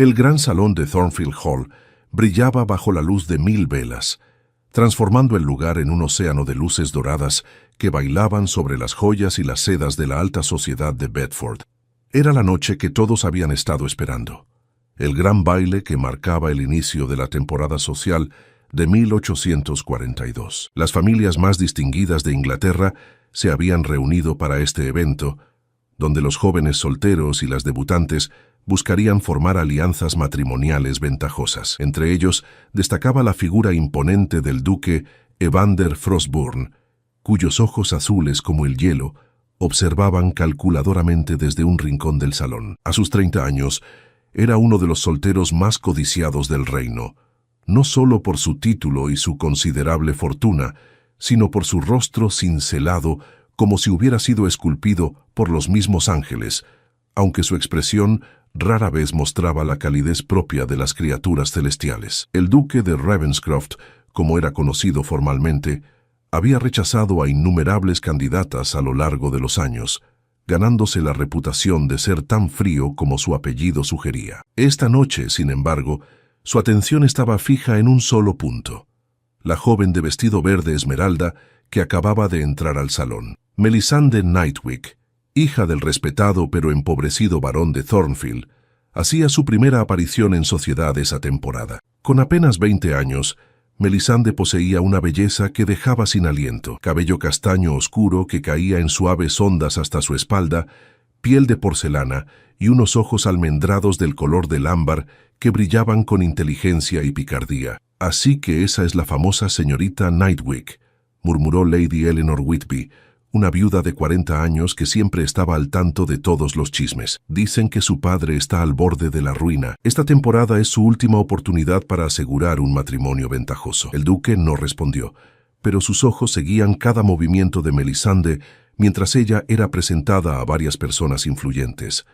El gran salón de Thornfield Hall brillaba bajo la luz de 1000 velas, transformando el lugar en un océano de luces doradas que bailaban sobre las joyas y las sedas de la alta sociedad de Bedford. Era la noche que todos habían estado esperando, el gran baile que marcaba el inicio de la temporada social de 1842. Las familias más distinguidas de Inglaterra se habían reunido para este evento, donde los jóvenes solteros y las debutantes buscarían formar alianzas matrimoniales ventajosas. Entre ellos destacaba la figura imponente del duque Evander Frostburne, cuyos ojos azules como el hielo observaban calculadoramente desde un rincón del salón. A sus 30 años, era uno de los solteros más codiciados del reino, no solo por su título y su considerable fortuna, sino por su rostro cincelado como si hubiera sido esculpido por los mismos ángeles, aunque su expresión rara vez mostraba la calidez propia de las criaturas celestiales. El duque de Ravenscroft, como era conocido formalmente, había rechazado a innumerables candidatas a lo largo de los años, ganándose la reputación de ser tan frío como su apellido sugería. Esta noche, sin embargo, su atención estaba fija en un solo punto: la joven de vestido verde esmeralda que acababa de entrar al salón. Melisande Nightwick, hija del respetado pero empobrecido barón de Thornfield, hacía su primera aparición en sociedad esa temporada. Con apenas 20 años, Melisande poseía una belleza que dejaba sin aliento: cabello castaño oscuro que caía en suaves ondas hasta su espalda, piel de porcelana y unos ojos almendrados del color del ámbar que brillaban con inteligencia y picardía. «Así que esa es la famosa señorita Nightwick», murmuró Lady Eleanor Whitby, una viuda de 40 años que siempre estaba al tanto de todos los chismes. «Dicen que su padre está al borde de la ruina. Esta temporada es su última oportunidad para asegurar un matrimonio ventajoso». El duque no respondió, pero sus ojos seguían cada movimiento de Melisande mientras ella era presentada a varias personas influyentes.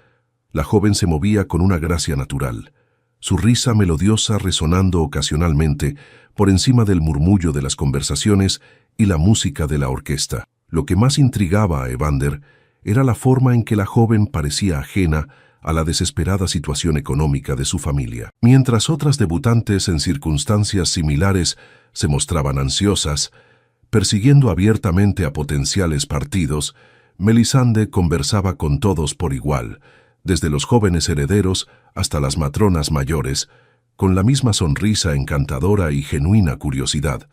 La joven se movía con una gracia natural, su risa melodiosa resonando ocasionalmente por encima del murmullo de las conversaciones y la música de la orquesta. Lo que más intrigaba a Evander era la forma en que la joven parecía ajena a la desesperada situación económica de su familia. Mientras otras debutantes en circunstancias similares se mostraban ansiosas, persiguiendo abiertamente a potenciales partidos, Melisande conversaba con todos por igual, desde los jóvenes herederos hasta las matronas mayores, con la misma sonrisa encantadora y genuina curiosidad.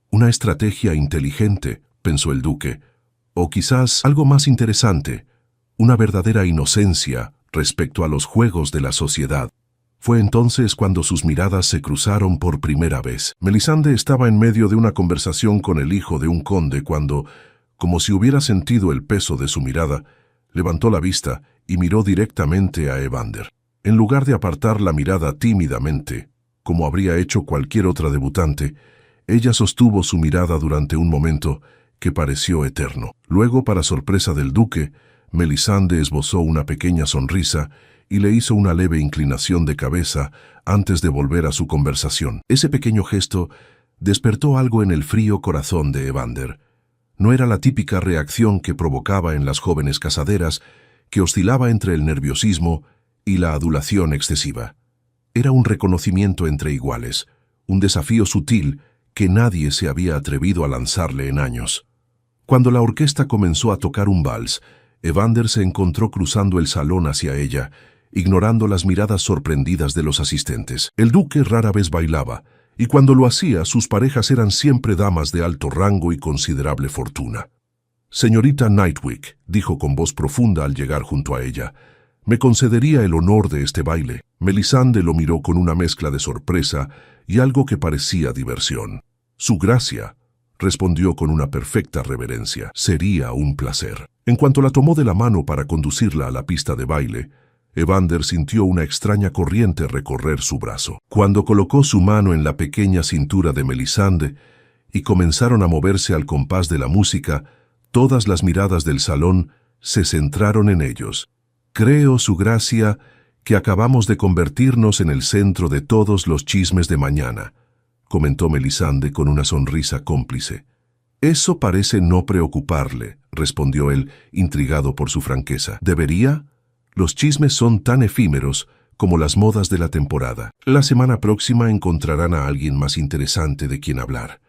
Una estrategia inteligente, pensó el duque, o quizás algo más interesante, una verdadera inocencia respecto a los juegos de la sociedad. Fue entonces cuando sus miradas se cruzaron por primera vez. Melisande estaba en medio de una conversación con el hijo de un conde cuando, como si hubiera sentido el peso de su mirada, levantó la vista y miró directamente a Evander. En lugar de apartar la mirada tímidamente, como habría hecho cualquier otra debutante, ella sostuvo su mirada durante un momento que pareció eterno. Luego, para sorpresa del duque, Melisande esbozó una pequeña sonrisa y le hizo una leve inclinación de cabeza antes de volver a su conversación. Ese pequeño gesto despertó algo en el frío corazón de Evander. No era la típica reacción que provocaba en las jóvenes casaderas, que oscilaba entre el nerviosismo y la adulación excesiva. Era un reconocimiento entre iguales, un desafío sutil que nadie se había atrevido a lanzarle en años. Cuando la orquesta comenzó a tocar un vals, Evander se encontró cruzando el salón hacia ella, ignorando las miradas sorprendidas de los asistentes. El duque rara vez bailaba, y cuando lo hacía, sus parejas eran siempre damas de alto rango y considerable fortuna. «Señorita Nightwick», dijo con voz profunda al llegar junto a ella, «¿me concedería el honor de este baile?» Melisande lo miró con una mezcla de sorpresa y algo que parecía diversión. «Su gracia», respondió con una perfecta reverencia. «Sería un placer». En cuanto la tomó de la mano para conducirla a la pista de baile, Evander sintió una extraña corriente recorrer su brazo. Cuando colocó su mano en la pequeña cintura de Melisande y comenzaron a moverse al compás de la música, todas las miradas del salón se centraron en ellos. «Creo, su gracia, que acabamos de convertirnos en el centro de todos los chismes de mañana», comentó Melisande con una sonrisa cómplice. «Eso parece no preocuparle», respondió él, intrigado por su franqueza. «¿Debería? Los chismes son tan efímeros como las modas de la temporada. La semana próxima encontrarán a alguien más interesante de quien hablar.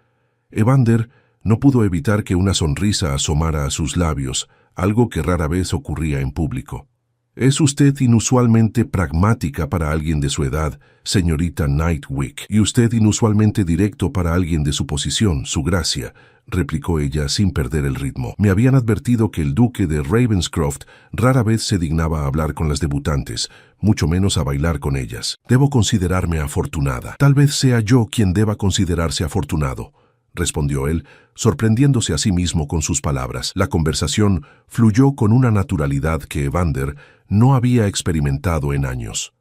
Evander no pudo evitar que una sonrisa asomara a sus labios, algo que rara vez ocurría en público. «Es usted inusualmente pragmática para alguien de su edad, señorita Nightwick, y usted inusualmente directo para alguien de su posición, su gracia», replicó ella sin perder el ritmo. «Me habían advertido que el duque de Ravenscroft rara vez se dignaba a hablar con las debutantes, mucho menos a bailar con ellas. Debo considerarme afortunada. Tal vez sea yo quien deba considerarse afortunado», respondió él, sorprendiéndose a sí mismo con sus palabras. La conversación fluyó con una naturalidad que Evander no había experimentado en años.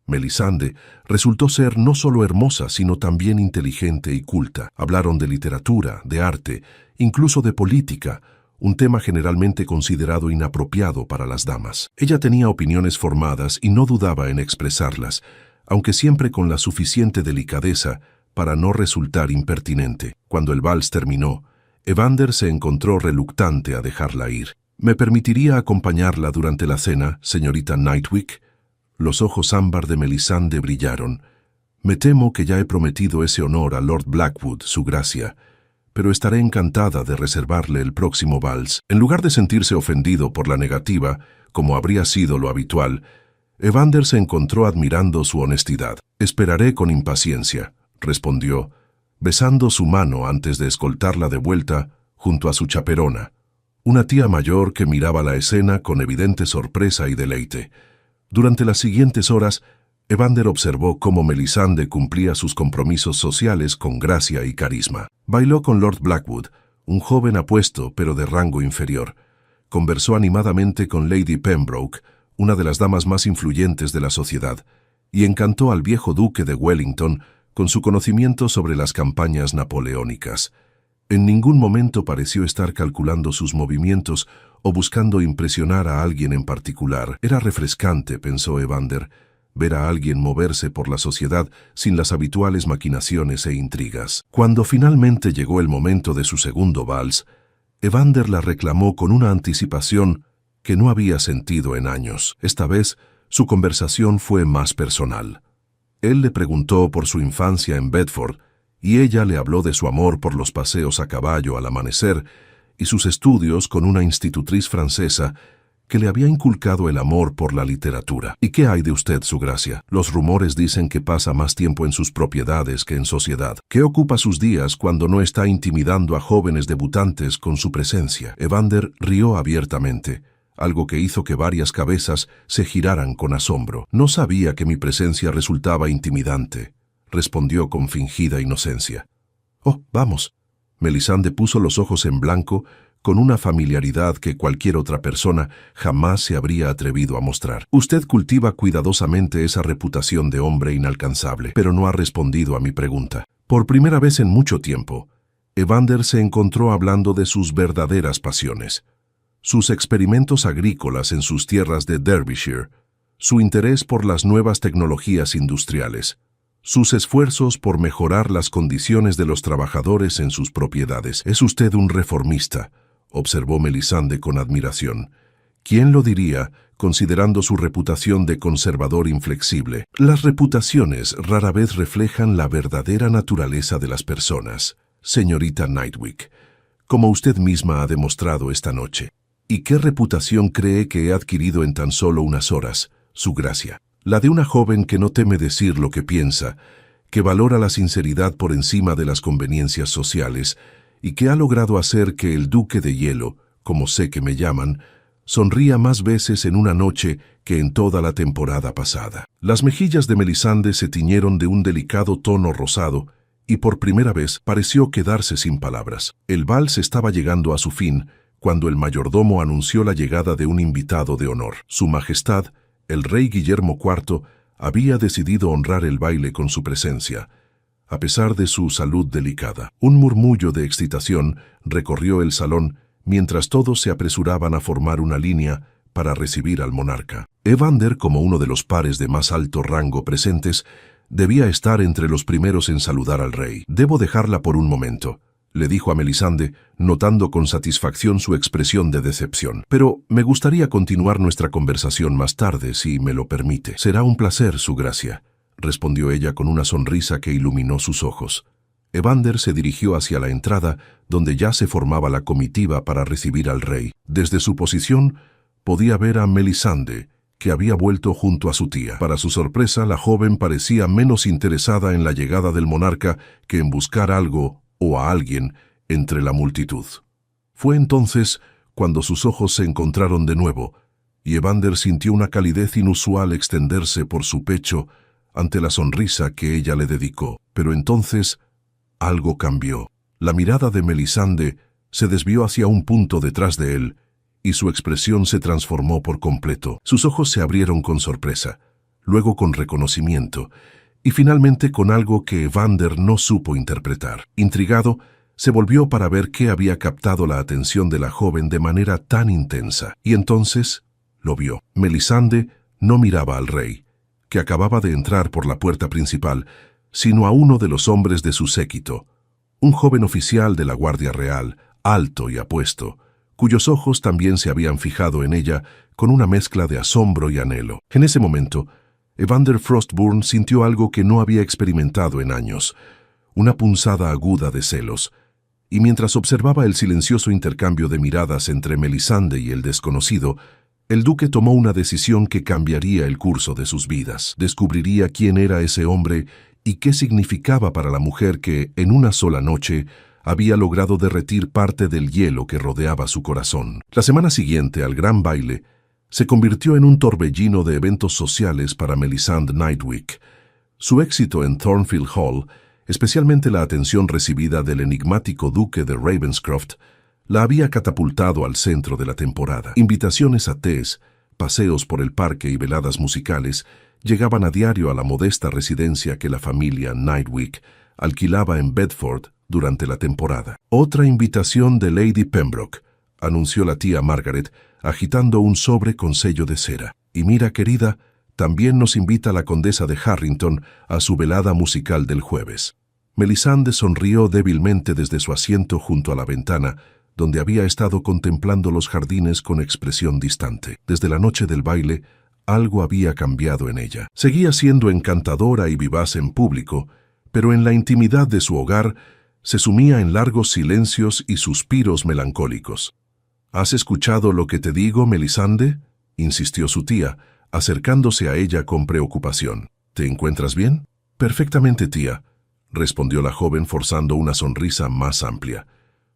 Melisande resultó ser no solo hermosa, sino también inteligente y culta. Hablaron de literatura, de arte, incluso de política, un tema generalmente considerado inapropiado para las damas. Ella tenía opiniones formadas y no dudaba en expresarlas, aunque siempre con la suficiente delicadeza para no resultar impertinente. Cuando el vals terminó, Evander se encontró reluctante a dejarla ir. «¿Me permitiría acompañarla durante la cena, señorita Nightwick?» Los ojos ámbar de Melisande brillaron. «Me temo que ya he prometido ese honor a Lord Blackwood, su gracia, pero estaré encantada de reservarle el próximo vals». En lugar de sentirse ofendido por la negativa, como habría sido lo habitual, Evander se encontró admirando su honestidad. «Esperaré con impaciencia», respondió, besando su mano antes de escoltarla de vuelta junto a su chaperona, una tía mayor que miraba la escena con evidente sorpresa y deleite. Durante las siguientes horas, Evander observó cómo Melisande cumplía sus compromisos sociales con gracia y carisma. Bailó con Lord Blackwood, un joven apuesto pero de rango inferior. Conversó animadamente con Lady Pembroke, una de las damas más influyentes de la sociedad, y encantó al viejo duque de Wellington con su conocimiento sobre las campañas napoleónicas. En ningún momento pareció estar calculando sus movimientos o buscando impresionar a alguien en particular. Era refrescante, pensó Evander, ver a alguien moverse por la sociedad sin las habituales maquinaciones e intrigas. Cuando finalmente llegó el momento de su segundo vals, Evander la reclamó con una anticipación que no había sentido en años. Esta vez, su conversación fue más personal. Él le preguntó por su infancia en Bedford, y ella le habló de su amor por los paseos a caballo al amanecer y sus estudios con una institutriz francesa que le había inculcado el amor por la literatura. «¿Y qué hay de usted, su gracia? Los rumores dicen que pasa más tiempo en sus propiedades que en sociedad. ¿Qué ocupa sus días cuando no está intimidando a jóvenes debutantes con su presencia?» Evander rió abiertamente, algo que hizo que varias cabezas se giraran con asombro. «No sabía que mi presencia resultaba intimidante», respondió con fingida inocencia. «Oh, vamos». Melisande puso los ojos en blanco con una familiaridad que cualquier otra persona jamás se habría atrevido a mostrar. «Usted cultiva cuidadosamente esa reputación de hombre inalcanzable, pero no ha respondido a mi pregunta». Por primera vez en mucho tiempo, Evander se encontró hablando de sus verdaderas pasiones. Sus experimentos agrícolas en sus tierras de Derbyshire, su interés por las nuevas tecnologías industriales, sus esfuerzos por mejorar las condiciones de los trabajadores en sus propiedades. «Es usted un reformista», observó Melisande con admiración. «¿Quién lo diría, considerando su reputación de conservador inflexible?» «Las reputaciones rara vez reflejan la verdadera naturaleza de las personas, señorita Nightwick, como usted misma ha demostrado esta noche». «¿Y qué reputación cree que he adquirido en tan solo unas horas, su gracia?» «La de una joven que no teme decir lo que piensa, que valora la sinceridad por encima de las conveniencias sociales y que ha logrado hacer que el Duque de Hielo, como sé que me llaman, sonría más veces en una noche que en toda la temporada pasada». Las mejillas de Melisande se tiñeron de un delicado tono rosado y por primera vez pareció quedarse sin palabras. El vals estaba llegando a su fin cuando el mayordomo anunció la llegada de un invitado de honor. Su Majestad, el rey Guillermo IV, había decidido honrar el baile con su presencia, a pesar de su salud delicada. Un murmullo de excitación recorrió el salón mientras todos se apresuraban a formar una línea para recibir al monarca. Evander, como uno de los pares de más alto rango presentes, debía estar entre los primeros en saludar al rey. «Debo dejarla por un momento», le dijo a Melisande, notando con satisfacción su expresión de decepción. Pero me gustaría continuar nuestra conversación más tarde, si me lo permite. Será un placer, su gracia, respondió ella con una sonrisa que iluminó sus ojos. Evander se dirigió hacia la entrada, donde ya se formaba la comitiva para recibir al rey. Desde su posición, podía ver a Melisande, que había vuelto junto a su tía. Para su sorpresa, la joven parecía menos interesada en la llegada del monarca que en buscar algo o a alguien entre la multitud. Fue entonces cuando sus ojos se encontraron de nuevo, y Evander sintió una calidez inusual extenderse por su pecho ante la sonrisa que ella le dedicó. Pero entonces algo cambió. La mirada de Melisande se desvió hacia un punto detrás de él, y su expresión se transformó por completo. Sus ojos se abrieron con sorpresa, luego con reconocimiento, y finalmente con algo que Evander no supo interpretar. Intrigado, se volvió para ver qué había captado la atención de la joven de manera tan intensa, y entonces lo vio. Melisande no miraba al rey, que acababa de entrar por la puerta principal, sino a uno de los hombres de su séquito, un joven oficial de la Guardia Real, alto y apuesto, cuyos ojos también se habían fijado en ella con una mezcla de asombro y anhelo. En ese momento, Evander Frostburn sintió algo que no había experimentado en años, una punzada aguda de celos, y mientras observaba el silencioso intercambio de miradas entre Melisande y el desconocido, el duque tomó una decisión que cambiaría el curso de sus vidas. Descubriría quién era ese hombre y qué significaba para la mujer que, en una sola noche, había logrado derretir parte del hielo que rodeaba su corazón. La semana siguiente, al gran baile, se convirtió en un torbellino de eventos sociales para Melisande Nightwick. Su éxito en Thornfield Hall, especialmente la atención recibida del enigmático duque de Ravenscroft, la había catapultado al centro de la temporada. Invitaciones a tés, paseos por el parque y veladas musicales llegaban a diario a la modesta residencia que la familia Nightwick alquilaba en Bedford durante la temporada. Otra invitación de Lady Pembroke, anunció la tía Margaret, agitando un sobre con sello de cera. Y mira, querida, también nos invita la condesa de Harrington a su velada musical del jueves. Melisande sonrió débilmente desde su asiento junto a la ventana, donde había estado contemplando los jardines con expresión distante. Desde la noche del baile, algo había cambiado en ella. Seguía siendo encantadora y vivaz en público, pero en la intimidad de su hogar se sumía en largos silencios y suspiros melancólicos. ¿Has escuchado lo que te digo, Melisande?, insistió su tía, acercándose a ella con preocupación. ¿Te encuentras bien? Perfectamente, tía, respondió la joven forzando una sonrisa más amplia.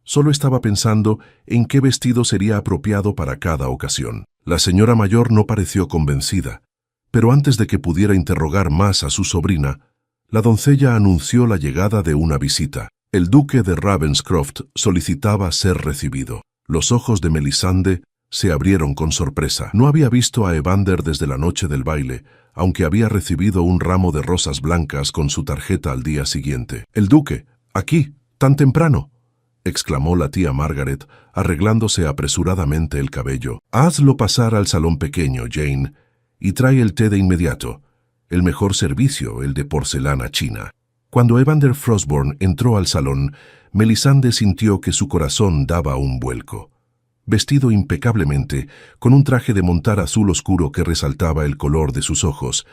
Solo estaba pensando en qué vestido sería apropiado para cada ocasión. La señora mayor no pareció convencida, pero antes de que pudiera interrogar más a su sobrina, la doncella anunció la llegada de una visita. El duque de Ravenscroft solicitaba ser recibido. Los ojos de Melisande se abrieron con sorpresa. No había visto a Evander desde la noche del baile, aunque había recibido un ramo de rosas blancas con su tarjeta al día siguiente. «El duque, aquí, tan temprano», exclamó la tía Margaret, arreglándose apresuradamente el cabello. «Hazlo pasar al salón pequeño, Jane, y trae el té de inmediato. El mejor servicio, el de porcelana china». Cuando Evander Frostburn entró al salón, Melisande sintió que su corazón daba un vuelco. Vestido impecablemente, con un traje de montar azul oscuro que resaltaba el color de sus ojos,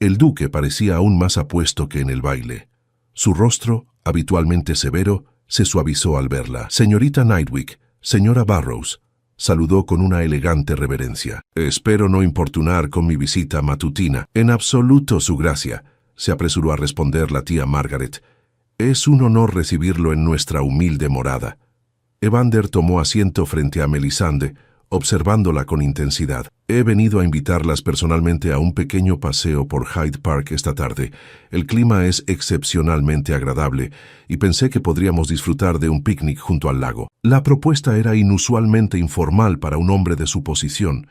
el duque parecía aún más apuesto que en el baile. Su rostro, habitualmente severo, se suavizó al verla. «Señorita Nightwick, señora Burrows», saludó con una elegante reverencia. «Espero no importunar con mi visita matutina». «En absoluto, su gracia», se apresuró a responder la tía Margaret. «Es un honor recibirlo en nuestra humilde morada». Evander tomó asiento frente a Melisande, observándola con intensidad. «He venido a invitarlas personalmente a un pequeño paseo por Hyde Park esta tarde. El clima es excepcionalmente agradable y pensé que podríamos disfrutar de un picnic junto al lago». La propuesta era inusualmente informal para un hombre de su posición,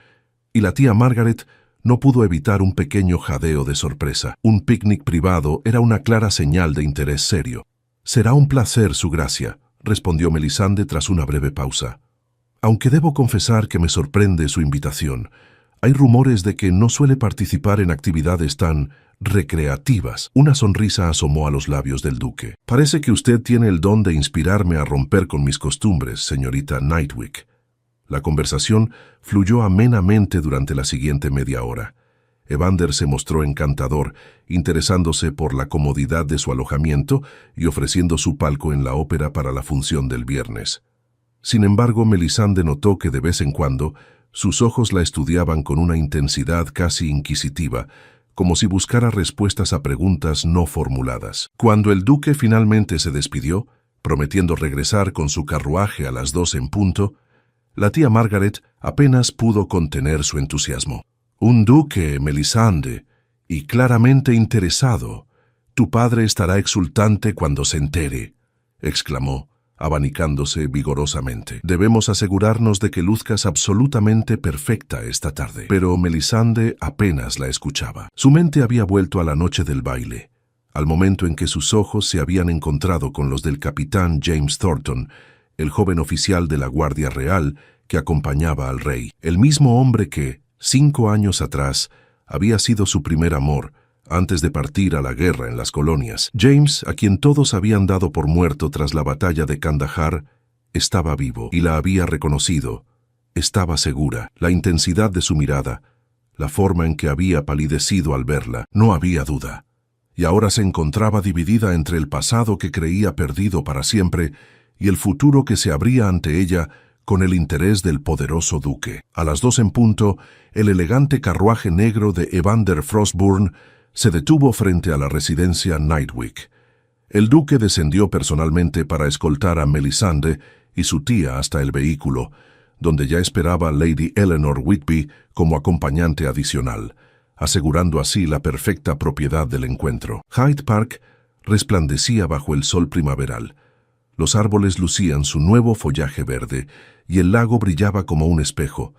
y la tía Margaret no pudo evitar un pequeño jadeo de sorpresa. Un picnic privado era una clara señal de interés serio. «Será un placer, su gracia», respondió Melisande tras una breve pausa. «Aunque debo confesar que me sorprende su invitación. Hay rumores de que no suele participar en actividades tan recreativas. Una sonrisa asomó a los labios del duque. Parece que usted tiene el don de inspirarme a romper con mis costumbres, señorita Nightwick. La conversación fluyó amenamente durante la siguiente media hora. Evander se mostró encantador, interesándose por la comodidad de su alojamiento y ofreciendo su palco en la ópera para la función del viernes. Sin embargo, Melisande notó que de vez en cuando sus ojos la estudiaban con una intensidad casi inquisitiva, como si buscara respuestas a preguntas no formuladas. Cuando el duque finalmente se despidió, prometiendo regresar con su carruaje a las 2 en punto, la tía Margaret apenas pudo contener su entusiasmo. «Un duque, Melisande, y claramente interesado. Tu padre estará exultante cuando se entere», exclamó, abanicándose vigorosamente. «Debemos asegurarnos de que luzcas absolutamente perfecta esta tarde». Pero Melisande apenas la escuchaba. Su mente había vuelto a la noche del baile, al momento en que sus ojos se habían encontrado con los del capitán James Thornton, el joven oficial de la Guardia Real que acompañaba al rey. El mismo hombre que, 5 años atrás, había sido su primer amor, antes de partir a la guerra en las colonias. James, a quien todos habían dado por muerto tras la batalla de Kandahar, estaba vivo y la había reconocido. Estaba segura. La intensidad de su mirada, la forma en que había palidecido al verla, no había duda. Y ahora se encontraba dividida entre el pasado que creía perdido para siempre y el futuro que se abría ante ella con el interés del poderoso duque. A las 2 en punto, el elegante carruaje negro de Evander Frostburn se detuvo frente a la residencia Nightwick. El duque descendió personalmente para escoltar a Melisande y su tía hasta el vehículo, donde ya esperaba Lady Eleanor Whitby como acompañante adicional, asegurando así la perfecta propiedad del encuentro. Hyde Park resplandecía bajo el sol primaveral. Los árboles lucían su nuevo follaje verde y el lago brillaba como un espejo.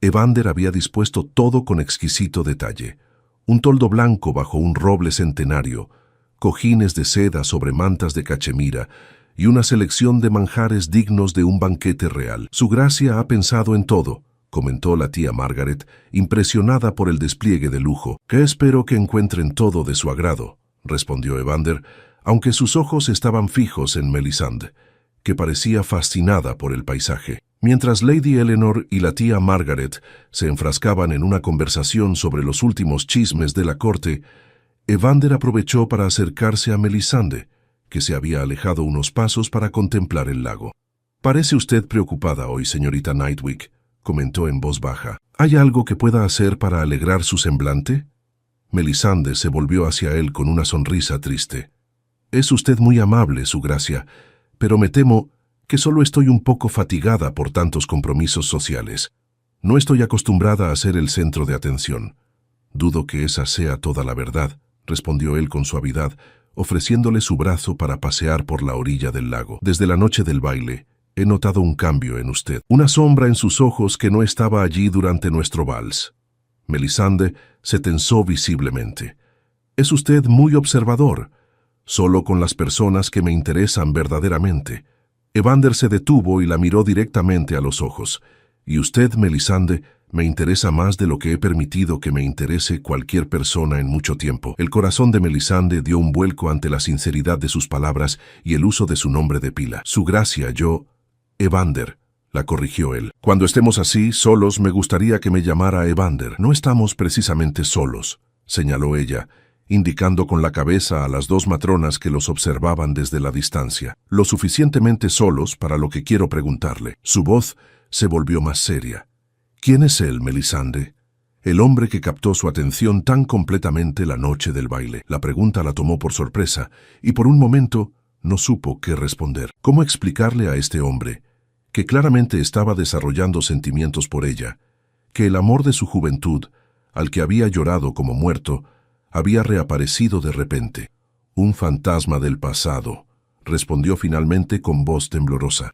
Evander había dispuesto todo con exquisito detalle. Un toldo blanco bajo un roble centenario, cojines de seda sobre mantas de cachemira y una selección de manjares dignos de un banquete real. «Su gracia ha pensado en todo», comentó la tía Margaret, impresionada por el despliegue de lujo. «Que espero que encuentren todo de su agrado», respondió Evander, aunque sus ojos estaban fijos en Melisande, que parecía fascinada por el paisaje. Mientras Lady Eleanor y la tía Margaret se enfrascaban en una conversación sobre los últimos chismes de la corte, Evander aprovechó para acercarse a Melisande, que se había alejado unos pasos para contemplar el lago. «Parece usted preocupada hoy, señorita Nightwick», comentó en voz baja. «¿Hay algo que pueda hacer para alegrar su semblante?» Melisande se volvió hacia él con una sonrisa triste. «Es usted muy amable, su gracia, pero me temo que solo estoy un poco fatigada por tantos compromisos sociales. No estoy acostumbrada a ser el centro de atención». «Dudo que esa sea toda la verdad», respondió él con suavidad, ofreciéndole su brazo para pasear por la orilla del lago. «Desde la noche del baile, he notado un cambio en usted, una sombra en sus ojos que no estaba allí durante nuestro vals». Melisande se tensó visiblemente. «Es usted muy observador, solo con las personas que me interesan verdaderamente». Evander se detuvo y la miró directamente a los ojos. «Y usted, Melisande, me interesa más de lo que he permitido que me interese cualquier persona en mucho tiempo». El corazón de Melisande dio un vuelco ante la sinceridad de sus palabras y el uso de su nombre de pila. «Su gracia, yo...» «Evander», la corrigió él. «Cuando estemos así, solos, me gustaría que me llamara Evander». «No estamos precisamente solos», señaló ella, indicando con la cabeza a las 2 matronas que los observaban desde la distancia. «Lo suficientemente solos para lo que quiero preguntarle». Su voz se volvió más seria. «¿Quién es él, Melisande?» El hombre que captó su atención tan completamente la noche del baile. La pregunta la tomó por sorpresa, y por un momento no supo qué responder. ¿Cómo explicarle a este hombre, que claramente estaba desarrollando sentimientos por ella, que el amor de su juventud, al que había llorado como muerto, había reaparecido de repente? «Un fantasma del pasado», respondió finalmente con voz temblorosa.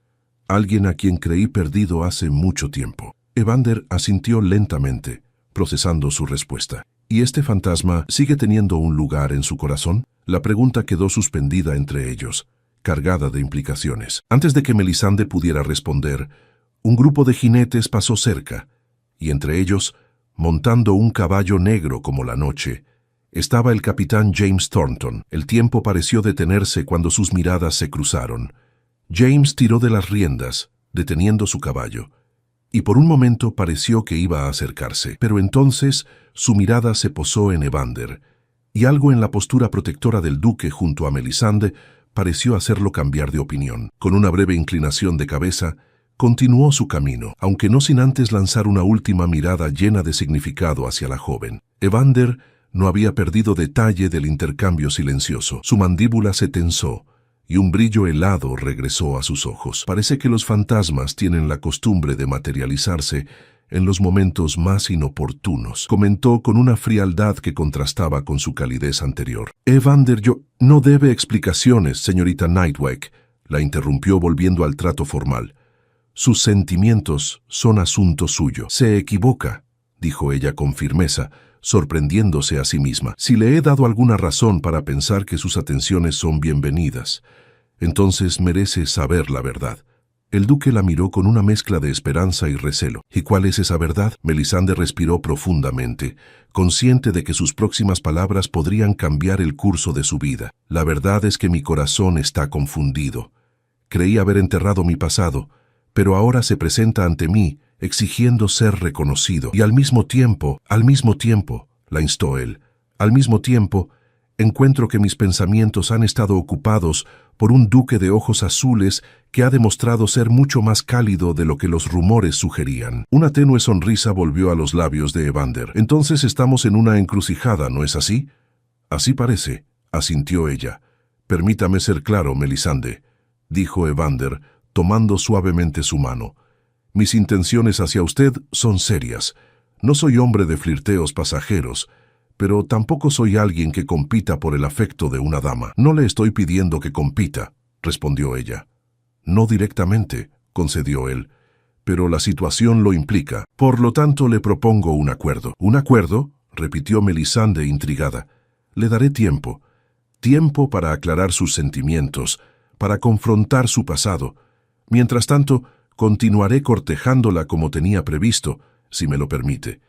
«Alguien a quien creí perdido hace mucho tiempo». Evander asintió lentamente, procesando su respuesta. «¿Y este fantasma sigue teniendo un lugar en su corazón?» La pregunta quedó suspendida entre ellos, cargada de implicaciones. Antes de que Melisande pudiera responder, un grupo de jinetes pasó cerca, y entre ellos, montando un caballo negro como la noche, Estaba el capitán James Thornton. El tiempo pareció detenerse cuando sus miradas se cruzaron. James tiró de las riendas, deteniendo su caballo, y por un momento pareció que iba a acercarse, pero entonces su mirada se posó en Evander, y algo en la postura protectora del duque junto a Melisande pareció hacerlo cambiar de opinión. Con una breve inclinación de cabeza, continuó su camino, aunque no sin antes lanzar una última mirada llena de significado hacia la joven. Evander no había perdido detalle del intercambio silencioso. Su mandíbula se tensó, y un brillo helado regresó a sus ojos. Parece que los fantasmas tienen la costumbre de materializarse en los momentos más inoportunos, comentó con una frialdad que contrastaba con su calidez anterior. Evander, yo no debe explicaciones, señorita Nightwick, la interrumpió volviendo al trato formal. Sus sentimientos son asunto suyo. Se equivoca, dijo ella con firmeza, sorprendiéndose a sí misma. Si le he dado alguna razón para pensar que sus atenciones son bienvenidas, entonces merece saber la verdad. El duque la miró con una mezcla de esperanza y recelo. ¿Y cuál es esa verdad? Melisande respiró profundamente, consciente de que sus próximas palabras podrían cambiar el curso de su vida. La verdad es que mi corazón está confundido. Creí haber enterrado mi pasado, pero ahora se presenta ante mí, exigiendo ser reconocido. Y al mismo tiempo, la instó él, al mismo tiempo, encuentro que mis pensamientos han estado ocupados por un duque de ojos azules que ha demostrado ser mucho más cálido de lo que los rumores sugerían. Una tenue sonrisa volvió a los labios de Evander. Entonces estamos en una encrucijada, ¿no es así? Así parece, asintió ella. Permítame ser claro, Melisande, dijo Evander, tomando suavemente su mano. Mis intenciones hacia usted son serias. No soy hombre de flirteos pasajeros, pero tampoco soy alguien que compita por el afecto de una dama. No le estoy pidiendo que compita, respondió ella. No directamente, concedió él, pero la situación lo implica. Por lo tanto, le propongo un acuerdo. ¿Un acuerdo?, repitió Melisande intrigada. Le daré tiempo. Tiempo para aclarar sus sentimientos, para confrontar su pasado. Mientras tanto, continuaré cortejándola como tenía previsto, si me lo permite.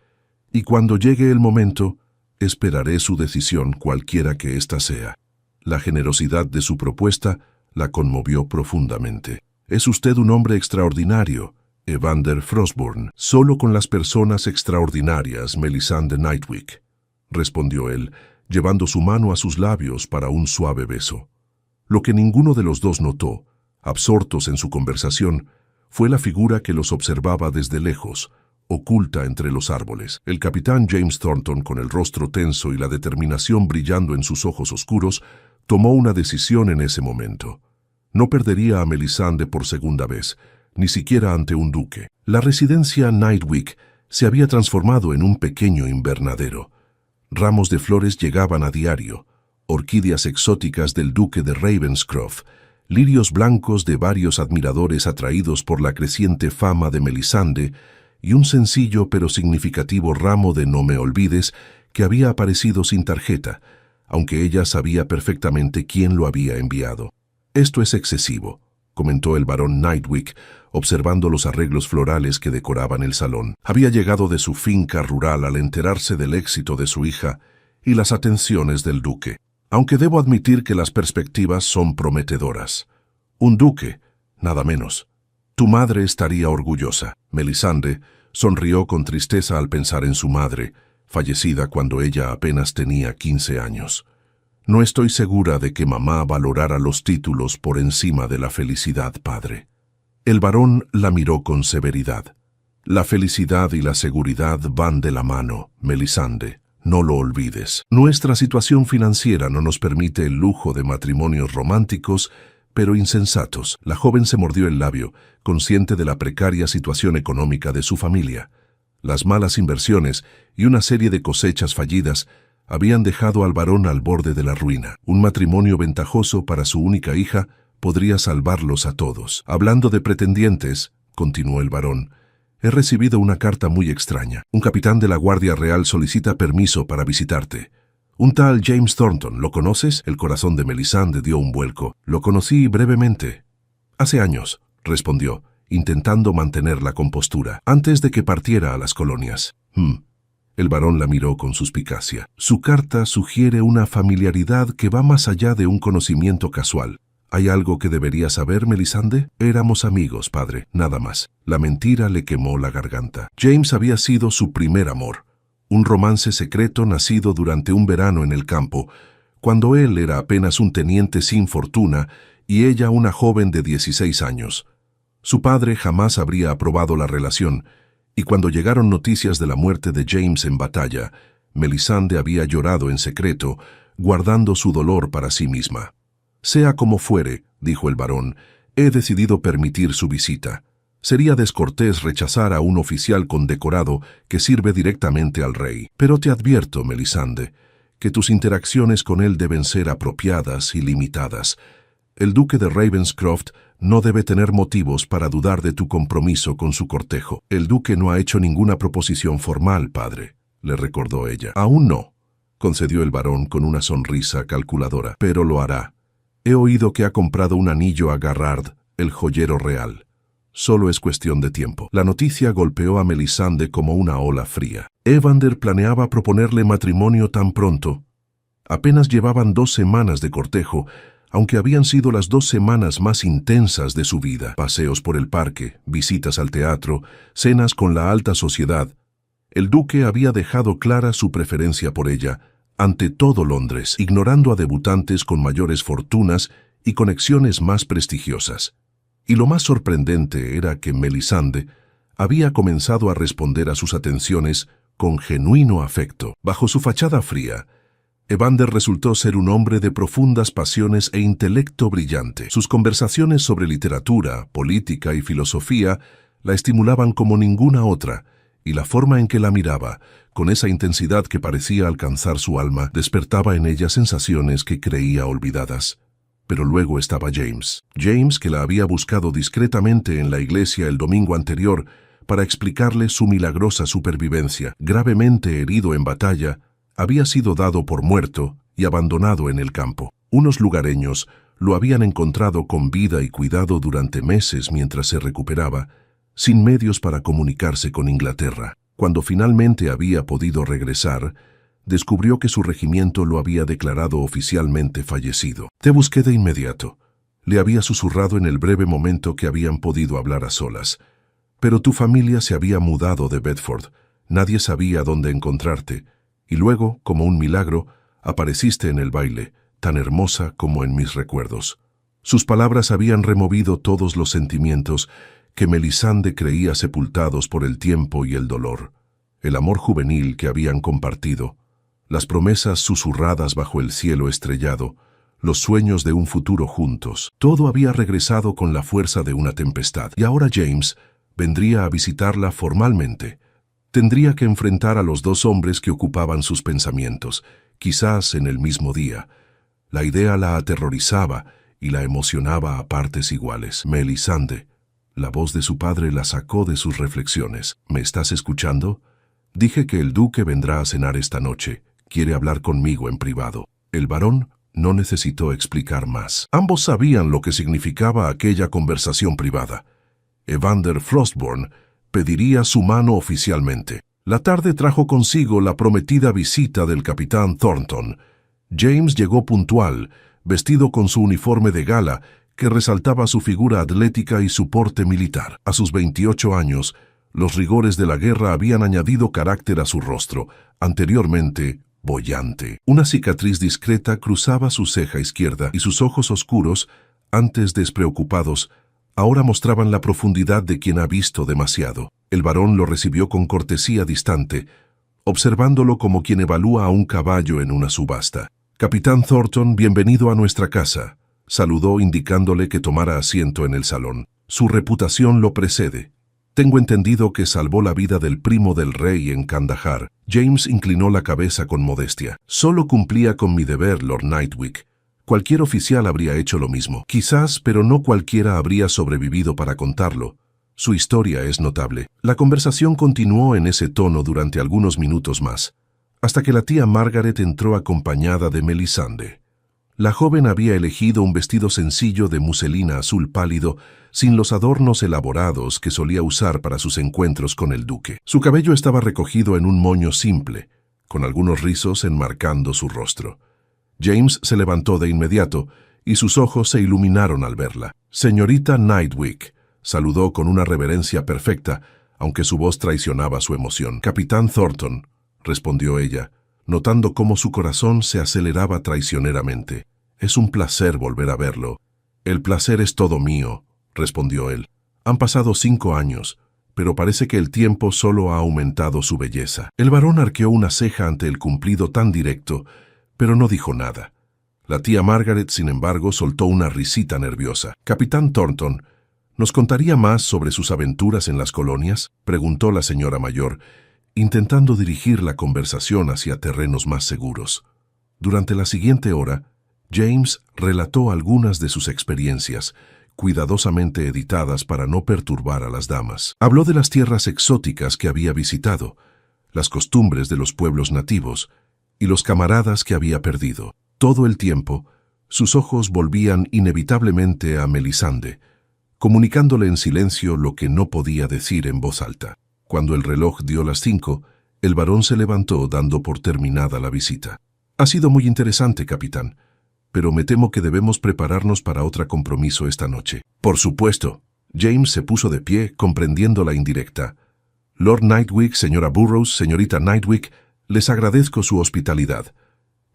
Y cuando llegue el momento, esperaré su decisión, cualquiera que ésta sea. La generosidad de su propuesta la conmovió profundamente. Es usted un hombre extraordinario, Evander Frostburn. Solo con las personas extraordinarias, Melisande Nightwick, respondió él, llevando su mano a sus labios para un suave beso. Lo que ninguno de los dos notó, absortos en su conversación, fue la figura que los observaba desde lejos, oculta entre los árboles. El capitán James Thornton, con el rostro tenso y la determinación brillando en sus ojos oscuros, tomó una decisión en ese momento. No perdería a Melisande por segunda vez, ni siquiera ante un duque. La residencia Nightwick se había transformado en un pequeño invernadero. Ramos de flores llegaban a diario, orquídeas exóticas del duque de Ravenscroft, lirios blancos de varios admiradores atraídos por la creciente fama de Melisande, y un sencillo pero significativo ramo de no me olvides que había aparecido sin tarjeta, aunque ella sabía perfectamente quién lo había enviado. Esto es excesivo, comentó el barón Nightwick, observando los arreglos florales que decoraban el salón. Había llegado de su finca rural al enterarse del éxito de su hija y las atenciones del duque. Aunque debo admitir que las perspectivas son prometedoras. Un duque, nada menos. Tu madre estaría orgullosa. Melisande sonrió con tristeza al pensar en su madre, fallecida cuando ella apenas tenía 15 años. No estoy segura de que mamá valorara los títulos por encima de la felicidad, padre. El barón la miró con severidad. La felicidad y la seguridad van de la mano, Melisande. No lo olvides. Nuestra situación financiera no nos permite el lujo de matrimonios románticos, pero insensatos. La joven se mordió el labio, consciente de la precaria situación económica de su familia. Las malas inversiones y una serie de cosechas fallidas habían dejado al varón al borde de la ruina. Un matrimonio ventajoso para su única hija podría salvarlos a todos. Hablando de pretendientes, continuó el varón, he recibido una carta muy extraña. Un capitán de la Guardia Real solicita permiso para visitarte. Un tal James Thornton, ¿lo conoces? El corazón de Melisande dio un vuelco. Lo conocí brevemente. Hace años, respondió, intentando mantener la compostura, antes de que partiera a las colonias. El barón la miró con suspicacia. Su carta sugiere una familiaridad que va más allá de un conocimiento casual. ¿Hay algo que debería saber, Melisande? Éramos amigos, padre, nada más. La mentira le quemó la garganta. James había sido su primer amor. Un romance secreto nacido durante un verano en el campo, cuando él era apenas un teniente sin fortuna y ella una joven de 16 años. Su padre jamás habría aprobado la relación, y cuando llegaron noticias de la muerte de James en batalla, Melisande había llorado en secreto, guardando su dolor para sí misma. «Sea como fuere», dijo el barón, «he decidido permitir su visita. Sería descortés rechazar a un oficial condecorado que sirve directamente al rey. Pero te advierto, Melisande, que tus interacciones con él deben ser apropiadas y limitadas. El duque de Ravenscroft no debe tener motivos para dudar de tu compromiso con su cortejo. El duque no ha hecho ninguna proposición formal, padre», le recordó ella. «Aún no», concedió el barón con una sonrisa calculadora, «pero lo hará. He oído que ha comprado un anillo a Garrard, el joyero real. Solo es cuestión de tiempo». La noticia golpeó a Melisande como una ola fría. Evander planeaba proponerle matrimonio tan pronto. Apenas llevaban 2 semanas de cortejo, aunque habían sido las 2 semanas más intensas de su vida. Paseos por el parque, visitas al teatro, cenas con la alta sociedad. El duque había dejado clara su preferencia por ella, ante todo Londres, ignorando a debutantes con mayores fortunas y conexiones más prestigiosas. Y lo más sorprendente era que Melisande había comenzado a responder a sus atenciones con genuino afecto. Bajo su fachada fría, Evander resultó ser un hombre de profundas pasiones e intelecto brillante. Sus conversaciones sobre literatura, política y filosofía la estimulaban como ninguna otra, y la forma en que la miraba, con esa intensidad que parecía alcanzar su alma, despertaba en ella sensaciones que creía olvidadas. Pero luego estaba James. James, que la había buscado discretamente en la iglesia el domingo anterior para explicarle su milagrosa supervivencia. Gravemente herido en batalla, había sido dado por muerto y abandonado en el campo. Unos lugareños lo habían encontrado con vida y cuidado durante meses mientras se recuperaba, sin medios para comunicarse con Inglaterra. Cuando finalmente había podido regresar, descubrió que su regimiento lo había declarado oficialmente fallecido. «Te busqué de inmediato», le había susurrado en el breve momento que habían podido hablar a solas. «Pero tu familia se había mudado de Bedford, nadie sabía dónde encontrarte, y luego, como un milagro, apareciste en el baile, tan hermosa como en mis recuerdos». Sus palabras habían removido todos los sentimientos que Melisande creía sepultados por el tiempo y el dolor, el amor juvenil que habían compartido, las promesas susurradas bajo el cielo estrellado, los sueños de un futuro juntos. Todo había regresado con la fuerza de una tempestad, y ahora James vendría a visitarla formalmente. Tendría que enfrentar a los 2 hombres que ocupaban sus pensamientos, quizás en el mismo día. La idea la aterrorizaba y la emocionaba a partes iguales. «Melisande», la voz de su padre la sacó de sus reflexiones. «¿Me estás escuchando? Dije que el duque vendrá a cenar esta noche. Quiere hablar conmigo en privado». El barón no necesitó explicar más. Ambos sabían lo que significaba aquella conversación privada. Evander Frostborn pediría su mano oficialmente. La tarde trajo consigo la prometida visita del capitán Thornton. James llegó puntual, vestido con su uniforme de gala, que resaltaba su figura atlética y su porte militar. A sus 28 años, los rigores de la guerra habían añadido carácter a su rostro, anteriormente boyante. Una cicatriz discreta cruzaba su ceja izquierda y sus ojos oscuros, antes despreocupados, ahora mostraban la profundidad de quien ha visto demasiado. El barón lo recibió con cortesía distante, observándolo como quien evalúa a un caballo en una subasta. «Capitán Thornton, bienvenido a nuestra casa», saludó indicándole que tomara asiento en el salón. «Su reputación lo precede. Tengo entendido que salvó la vida del primo del rey en Kandahar». James inclinó la cabeza con modestia. «Solo cumplía con mi deber, Lord Nightwick. Cualquier oficial habría hecho lo mismo. Quizás, pero no cualquiera habría sobrevivido para contarlo. Su historia es notable». La conversación continuó en ese tono durante algunos minutos más, hasta que la tía Margaret entró acompañada de Melisande. La joven había elegido un vestido sencillo de muselina azul pálido, sin los adornos elaborados que solía usar para sus encuentros con el duque. Su cabello estaba recogido en un moño simple, con algunos rizos enmarcando su rostro. James se levantó de inmediato y sus ojos se iluminaron al verla. «Señorita Nightwick», saludó con una reverencia perfecta, aunque su voz traicionaba su emoción. «Capitán Thornton», respondió ella, notando cómo su corazón se aceleraba traicioneramente. «Es un placer volver a verlo». «El placer es todo mío», respondió él. «Han pasado 5 años, pero parece que el tiempo solo ha aumentado su belleza». El varón arqueó una ceja ante el cumplido tan directo, pero no dijo nada. La tía Margaret, sin embargo, soltó una risita nerviosa. «Capitán Thornton, ¿nos contaría más sobre sus aventuras en las colonias?», preguntó la señora mayor, intentando dirigir la conversación hacia terrenos más seguros. Durante la siguiente hora, James relató algunas de sus experiencias, cuidadosamente editadas para no perturbar a las damas. Habló de las tierras exóticas que había visitado, las costumbres de los pueblos nativos y los camaradas que había perdido. Todo el tiempo, sus ojos volvían inevitablemente a Melisande, comunicándole en silencio lo que no podía decir en voz alta. Cuando el reloj dio las 5, el varón se levantó dando por terminada la visita. «Ha sido muy interesante, capitán, pero me temo que debemos prepararnos para otro compromiso esta noche». «Por supuesto». James se puso de pie, comprendiendo la indirecta. «Lord Nightwick, señora Burrows, señorita Nightwick, les agradezco su hospitalidad».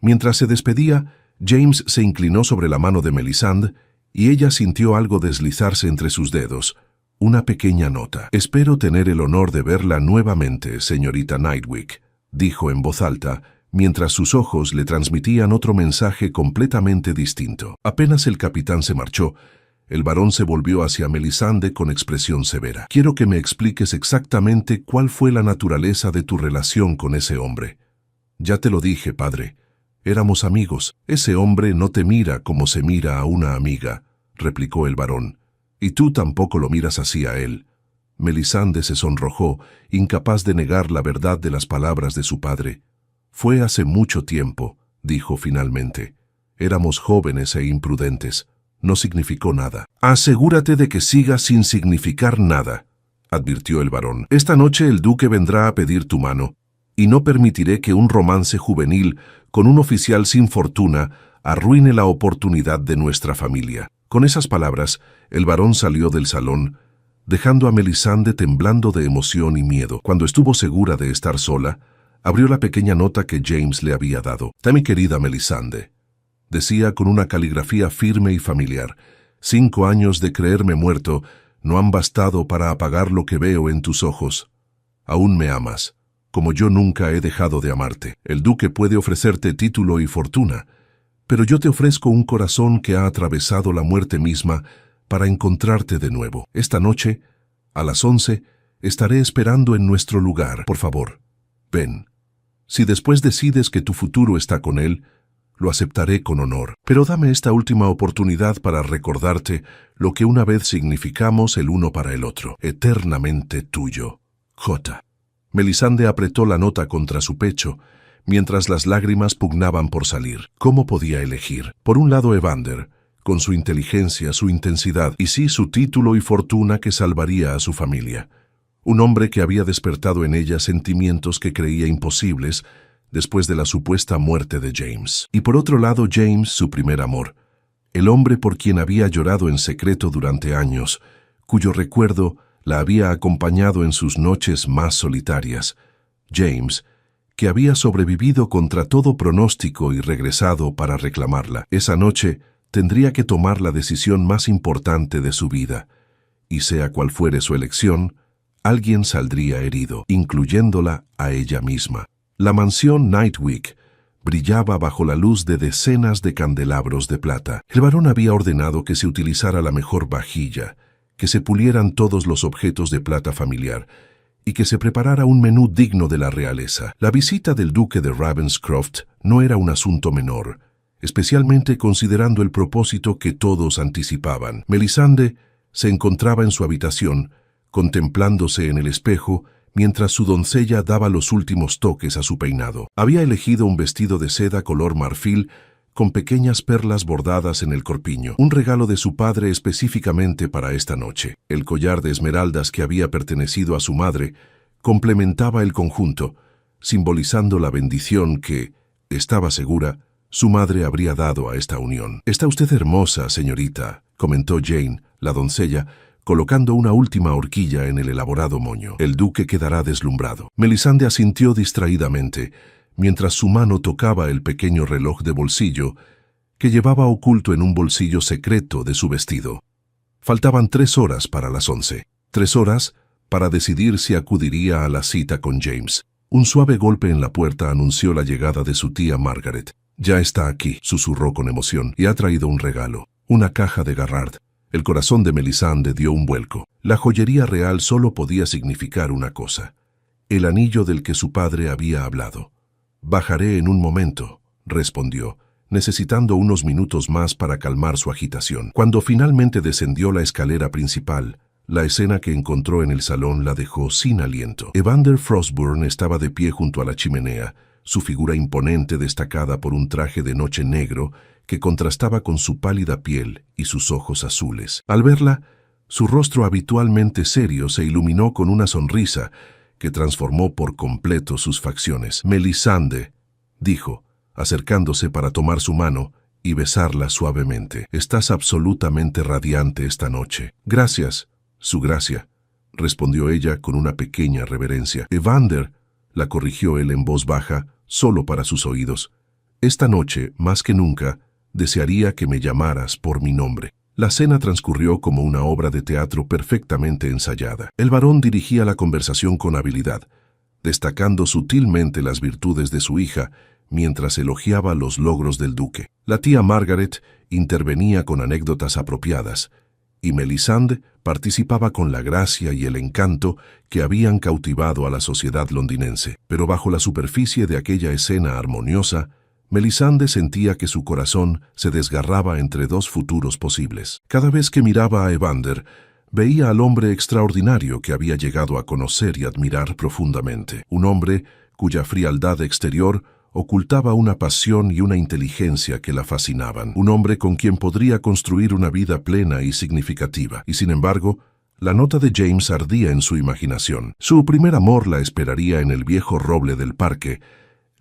Mientras se despedía, James se inclinó sobre la mano de Melisande y ella sintió algo deslizarse entre sus dedos. Una pequeña nota. «Espero tener el honor de verla nuevamente, señorita Nightwick», dijo en voz alta, mientras sus ojos le transmitían otro mensaje completamente distinto. Apenas el capitán se marchó, el varón se volvió hacia Melisande con expresión severa. «Quiero que me expliques exactamente cuál fue la naturaleza de tu relación con ese hombre». «Ya te lo dije, padre. Éramos amigos». «Ese hombre no te mira como se mira a una amiga», replicó el varón. «Y tú tampoco lo miras así a él». Melisande se sonrojó, incapaz de negar la verdad de las palabras de su padre. «Fue hace mucho tiempo», dijo finalmente. «Éramos jóvenes e imprudentes. No significó nada». «Asegúrate de que siga sin significar nada», advirtió el varón. «Esta noche el duque vendrá a pedir tu mano, y no permitiré que un romance juvenil con un oficial sin fortuna arruine la oportunidad de nuestra familia». Con esas palabras, el varón salió del salón, dejando a Melisande temblando de emoción y miedo. Cuando estuvo segura de estar sola, abrió la pequeña nota que James le había dado. «De mi querida Melisande», decía con una caligrafía firme y familiar. «5 años de creerme muerto no han bastado para apagar lo que veo en tus ojos. Aún me amas, como yo nunca he dejado de amarte. El duque puede ofrecerte título y fortuna, pero yo te ofrezco un corazón que ha atravesado la muerte misma para encontrarte de nuevo. Esta noche, a las 11, estaré esperando en nuestro lugar. Por favor, ven. Si después decides que tu futuro está con él, lo aceptaré con honor. Pero dame esta última oportunidad para recordarte lo que una vez significamos el uno para el otro. Eternamente tuyo. J. Melisande apretó la nota contra su pecho, mientras las lágrimas pugnaban por salir. ¿Cómo podía elegir? Por un lado Evander, con su inteligencia, su intensidad, y sí su título y fortuna que salvaría a su familia. Un hombre que había despertado en ella sentimientos que creía imposibles después de la supuesta muerte de James. Y por otro lado James, su primer amor, el hombre por quien había llorado en secreto durante años, cuyo recuerdo la había acompañado en sus noches más solitarias. James, que había sobrevivido contra todo pronóstico y regresado para reclamarla. Esa noche tendría que tomar la decisión más importante de su vida, y sea cual fuere su elección, alguien saldría herido, incluyéndola a ella misma. La mansión Nightwick brillaba bajo la luz de decenas de candelabros de plata. El varón había ordenado que se utilizara la mejor vajilla, que se pulieran todos los objetos de plata familiar, y que se preparara un menú digno de la realeza. La visita del duque de Ravenscroft no era un asunto menor, especialmente considerando el propósito que todos anticipaban. Melisande se encontraba en su habitación, contemplándose en el espejo, mientras su doncella daba los últimos toques a su peinado. Había elegido un vestido de seda color marfil con pequeñas perlas bordadas en el corpiño, un regalo de su padre específicamente para esta noche. El collar de esmeraldas que había pertenecido a su madre complementaba el conjunto, simbolizando la bendición que, estaba segura, su madre habría dado a esta unión. «Está usted hermosa, señorita», comentó Jane, la doncella, colocando una última horquilla en el elaborado moño. «El duque quedará deslumbrado». Melisande asintió distraídamente, mientras su mano tocaba el pequeño reloj de bolsillo que llevaba oculto en un bolsillo secreto de su vestido. Faltaban 3 horas para las 11. 3 horas para decidir si acudiría a la cita con James. Un suave golpe en la puerta anunció la llegada de su tía Margaret. «Ya está aquí», susurró con emoción, «y ha traído un regalo, una caja de Garrard». El corazón de Melisande dio un vuelco. La joyería real solo podía significar una cosa: el anillo del que su padre había hablado. «Bajaré en un momento», respondió, necesitando unos minutos más para calmar su agitación. Cuando finalmente descendió la escalera principal, la escena que encontró en el salón la dejó sin aliento. Evander Frostburn estaba de pie junto a la chimenea, su figura imponente destacada por un traje de noche negro que contrastaba con su pálida piel y sus ojos azules. Al verla, su rostro habitualmente serio se iluminó con una sonrisa que transformó por completo sus facciones. «Melisande», dijo, acercándose para tomar su mano y besarla suavemente. «Estás absolutamente radiante esta noche». «Gracias, su gracia», respondió ella con una pequeña reverencia. «Evander», la corrigió él en voz baja, solo para sus oídos. «Esta noche, más que nunca, desearía que me llamaras por mi nombre». La cena transcurrió como una obra de teatro perfectamente ensayada. El varón dirigía la conversación con habilidad, destacando sutilmente las virtudes de su hija, mientras elogiaba los logros del duque. La tía Margaret intervenía con anécdotas apropiadas, y Melisande participaba con la gracia y el encanto que habían cautivado a la sociedad londinense. Pero bajo la superficie de aquella escena armoniosa, Melisande sentía que su corazón se desgarraba entre 2 futuros posibles. Cada vez que miraba a Evander, veía al hombre extraordinario que había llegado a conocer y admirar profundamente. Un hombre cuya frialdad exterior ocultaba una pasión y una inteligencia que la fascinaban. Un hombre con quien podría construir una vida plena y significativa. Y sin embargo, la nota de James ardía en su imaginación. Su primer amor la esperaría en el viejo roble del parque,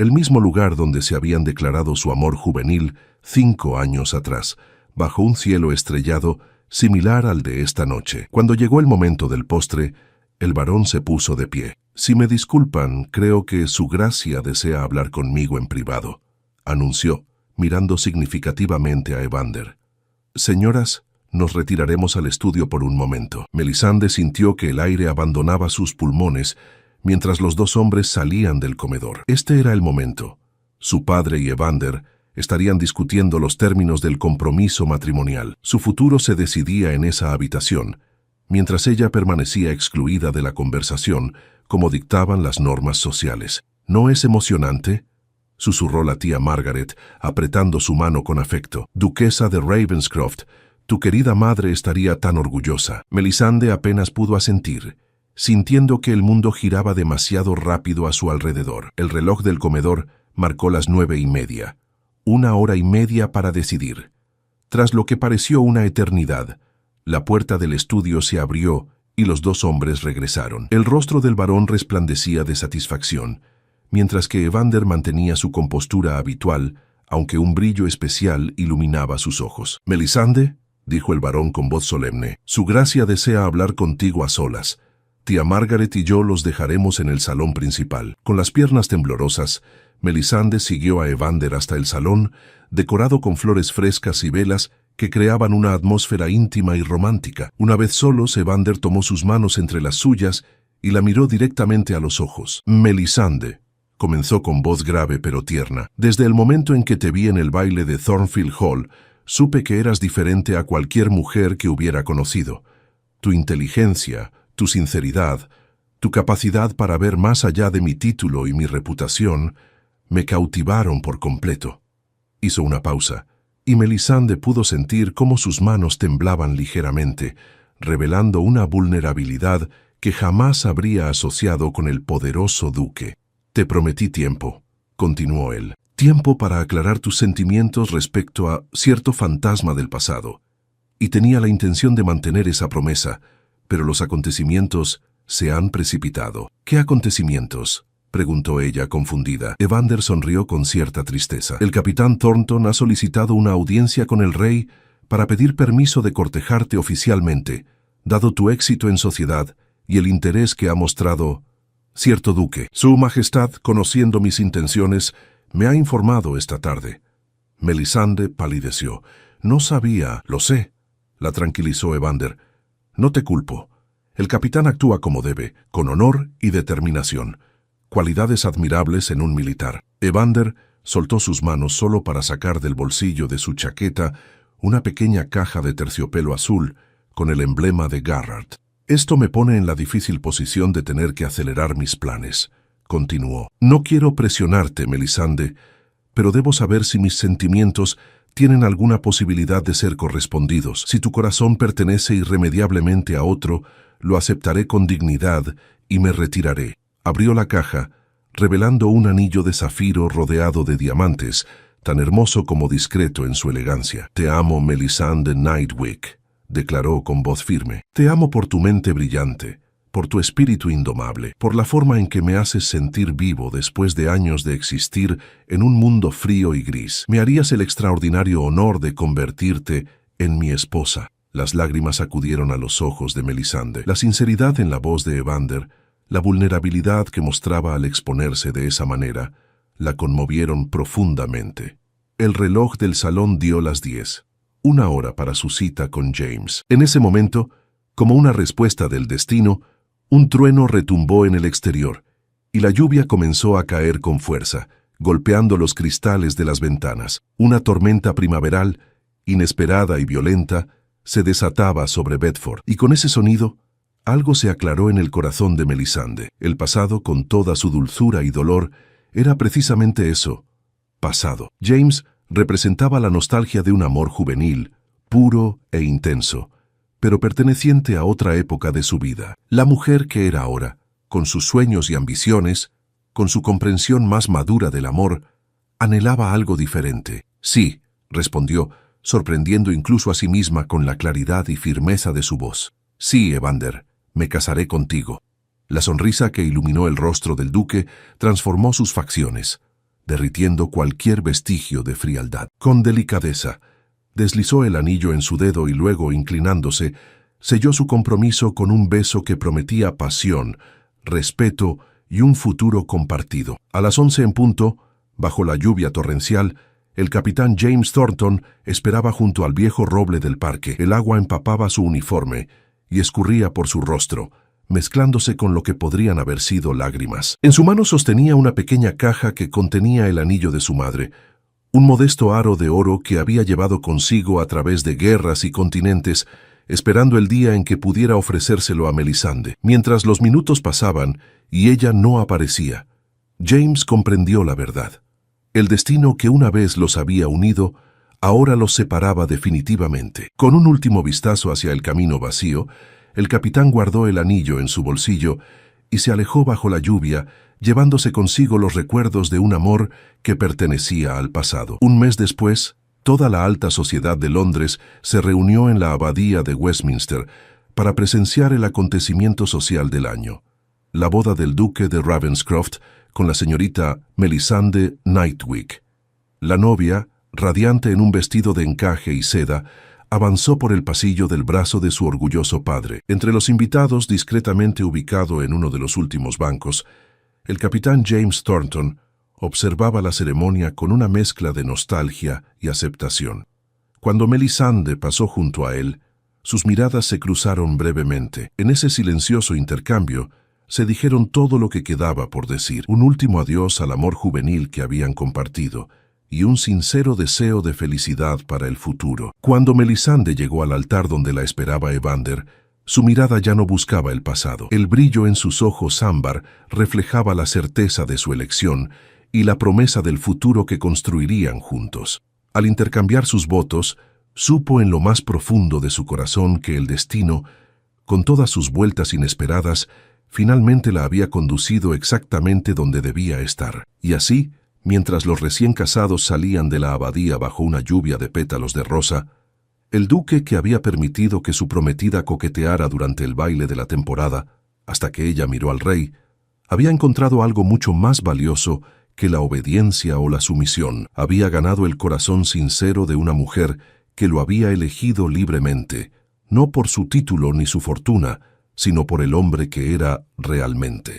el mismo lugar donde se habían declarado su amor juvenil 5 años atrás, bajo un cielo estrellado similar al de esta noche. Cuando llegó el momento del postre, el varón se puso de pie. «Si me disculpan, creo que su gracia desea hablar conmigo en privado», anunció, mirando significativamente a Evander. «Señoras, nos retiraremos al estudio por un momento». Melisande sintió que el aire abandonaba sus pulmones mientras los 2 hombres salían del comedor. Este era el momento. Su padre y Evander estarían discutiendo los términos del compromiso matrimonial. Su futuro se decidía en esa habitación, mientras ella permanecía excluida de la conversación, como dictaban las normas sociales. «¿No es emocionante?», susurró la tía Margaret, apretando su mano con afecto. «Duquesa de Ravenscroft, tu querida madre estaría tan orgullosa». Melisande apenas pudo asentir, sintiendo que el mundo giraba demasiado rápido a su alrededor. El reloj del comedor marcó las 9:30. 1 hora y media para decidir. Tras lo que pareció una eternidad, la puerta del estudio se abrió y los 2 hombres regresaron. El rostro del varón resplandecía de satisfacción, mientras que Evander mantenía su compostura habitual, aunque un brillo especial iluminaba sus ojos. «Melisande», dijo el varón con voz solemne, «su gracia desea hablar contigo a solas. Tía Margaret y yo los dejaremos en el salón principal». Con las piernas temblorosas, Melisande siguió a Evander hasta el salón, decorado con flores frescas y velas que creaban una atmósfera íntima y romántica. Una vez solos, Evander tomó sus manos entre las suyas y la miró directamente a los ojos. «Melisande», comenzó con voz grave pero tierna, «desde el momento en que te vi en el baile de Thornfield Hall, supe que eras diferente a cualquier mujer que hubiera conocido. Tu inteligencia, tu sinceridad, tu capacidad para ver más allá de mi título y mi reputación, me cautivaron por completo». Hizo una pausa, y Melisande pudo sentir cómo sus manos temblaban ligeramente, revelando una vulnerabilidad que jamás habría asociado con el poderoso duque. «Te prometí tiempo», continuó él. Tiempo para aclarar tus sentimientos respecto a cierto fantasma del pasado. Y tenía la intención de mantener esa promesa, pero los acontecimientos se han precipitado. ¿Qué acontecimientos?, preguntó ella confundida. Evander sonrió con cierta tristeza. El capitán Thornton ha solicitado una audiencia con el rey para pedir permiso de cortejarte oficialmente, dado tu éxito en sociedad y el interés que ha mostrado cierto duque. Su Majestad, conociendo mis intenciones, me ha informado esta tarde. Melisande palideció. No sabía, lo sé, la tranquilizó Evander. No te culpo. El capitán actúa como debe, con honor y determinación. Cualidades admirables en un militar. Evander soltó sus manos solo para sacar del bolsillo de su chaqueta una pequeña caja de terciopelo azul con el emblema de Garrard. Esto me pone en la difícil posición de tener que acelerar mis planes, continuó. No quiero presionarte, Melisande, pero debo saber si mis sentimientos tienen alguna posibilidad de ser correspondidos. Si tu corazón pertenece irremediablemente a otro, lo aceptaré con dignidad y me retiraré. Abrió la caja, revelando un anillo de zafiro rodeado de diamantes, tan hermoso como discreto en su elegancia. Te amo, Melisande Nightwick, declaró con voz firme. Te amo por tu mente brillante, por tu espíritu indomable, por la forma en que me haces sentir vivo después de años de existir en un mundo frío y gris. Me harías el extraordinario honor de convertirte en mi esposa. Las lágrimas acudieron a los ojos de Melisande. La sinceridad en la voz de Evander, la vulnerabilidad que mostraba al exponerse de esa manera, la conmovieron profundamente. El reloj del salón dio las 10, 1 hora para su cita con James. En ese momento, como una respuesta del destino, un trueno retumbó en el exterior, y la lluvia comenzó a caer con fuerza, golpeando los cristales de las ventanas. Una tormenta primaveral, inesperada y violenta, se desataba sobre Bedford, y con ese sonido, algo se aclaró en el corazón de Melisande. El pasado, con toda su dulzura y dolor, era precisamente eso, pasado. James representaba la nostalgia de un amor juvenil, puro e intenso, pero perteneciente a otra época de su vida. La mujer que era ahora, con sus sueños y ambiciones, con su comprensión más madura del amor, anhelaba algo diferente. Sí, respondió, sorprendiendo incluso a sí misma con la claridad y firmeza de su voz. Sí, Evander, me casaré contigo. La sonrisa que iluminó el rostro del duque transformó sus facciones, derritiendo cualquier vestigio de frialdad. Con delicadeza, deslizó el anillo en su dedo y luego, inclinándose, selló su compromiso con un beso que prometía pasión, respeto y un futuro compartido. A las 11 en punto, bajo la lluvia torrencial, el capitán James Thornton esperaba junto al viejo roble del parque. El agua empapaba su uniforme y escurría por su rostro, mezclándose con lo que podrían haber sido lágrimas. En su mano sostenía una pequeña caja que contenía el anillo de su madre, un modesto aro de oro que había llevado consigo a través de guerras y continentes, esperando el día en que pudiera ofrecérselo a Melisande. Mientras los minutos pasaban y ella no aparecía, James comprendió la verdad. El destino que una vez los había unido, ahora los separaba definitivamente. Con un último vistazo hacia el camino vacío, el capitán guardó el anillo en su bolsillo y se alejó bajo la lluvia, llevándose consigo los recuerdos de un amor que pertenecía al pasado. Un mes después, toda la alta sociedad de Londres se reunió en la abadía de Westminster para presenciar el acontecimiento social del año, la boda del duque de Ravenscroft con la señorita Melisande Nightwick. La novia, radiante en un vestido de encaje y seda, avanzó por el pasillo del brazo de su orgulloso padre. Entre los invitados, discretamente ubicado en uno de los últimos bancos, el capitán James Thornton observaba la ceremonia con una mezcla de nostalgia y aceptación. Cuando Melisande pasó junto a él, sus miradas se cruzaron brevemente. En ese silencioso intercambio, se dijeron todo lo que quedaba por decir, un último adiós al amor juvenil que habían compartido, y un sincero deseo de felicidad para el futuro. Cuando Melisande llegó al altar donde la esperaba Evander, su mirada ya no buscaba el pasado. El brillo en sus ojos ámbar reflejaba la certeza de su elección y la promesa del futuro que construirían juntos. Al intercambiar sus votos, supo en lo más profundo de su corazón que el destino, con todas sus vueltas inesperadas, finalmente la había conducido exactamente donde debía estar. Y así, Mientras los recién casados salían de la abadía bajo una lluvia de pétalos de rosa, el duque, que había permitido que su prometida coqueteara durante el baile de la temporada, hasta que ella miró al rey, había encontrado algo mucho más valioso que la obediencia o la sumisión. Había ganado el corazón sincero de una mujer que lo había elegido libremente, no por su título ni su fortuna, sino por el hombre que era realmente.